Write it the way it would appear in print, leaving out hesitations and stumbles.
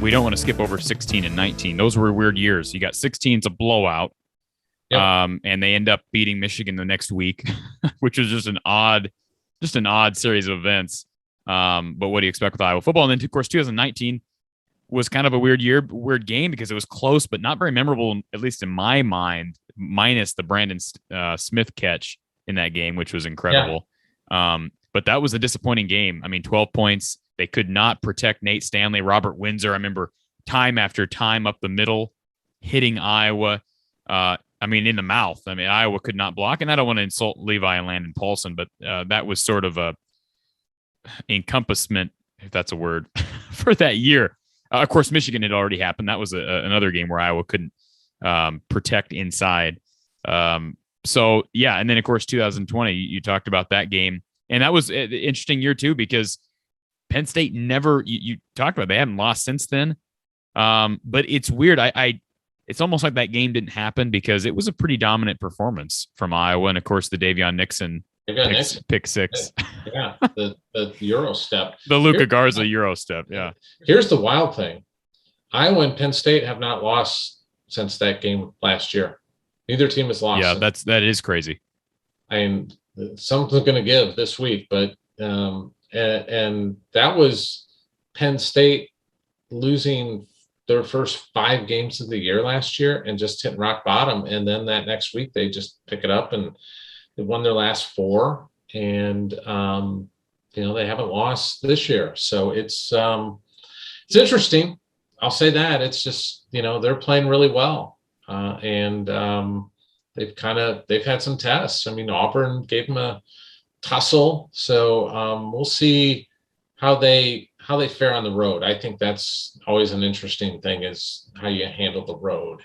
we don't want to skip over 16 and 19. Those were weird years. You got 16's a blowout. Yep. And they end up beating Michigan the next week, which was just an odd series of events. But what do you expect with Iowa football? And then, of course, 2019 was kind of a weird game because it was close, but not very memorable, at least in my mind, minus the Brandon Smith catch in that game, which was incredible. Yeah. But that was a disappointing game. I mean, 12 points. They could not protect Nate Stanley, Robert Windsor. I remember time after time up the middle, hitting Iowa. In the mouth. I mean, Iowa could not block, and I don't want to insult Levi and Landon Paulson, but that was sort of a encompassment, if that's a word, for that year. Of course, Michigan had already happened. That was another game where Iowa couldn't protect inside. And then, of course, 2020, you talked about that game, and that was an interesting year, too, because Penn State never, you talked about, they haven't lost since then. But it's weird. It's almost like that game didn't happen because it was a pretty dominant performance from Iowa. And of course, the Davion Nixon pick six. Yeah, the Euro step. The Luka Garza Euro step, yeah. Here's the wild thing. Iowa and Penn State have not lost since that game last year. Neither team has lost. Yeah, that is crazy. I mean, something's going to give this week, but and that was Penn State losing their first 5 games of the year last year and just hitting rock bottom. And then that next week, they just pick it up and they won their last 4. And, they haven't lost this year. So it's interesting. I'll say that. It's just, they're playing really well. They've had some tests. I mean, Auburn gave them a tussle. So we'll see how they fare on the road. I think that's always an interesting thing, is how you handle the road.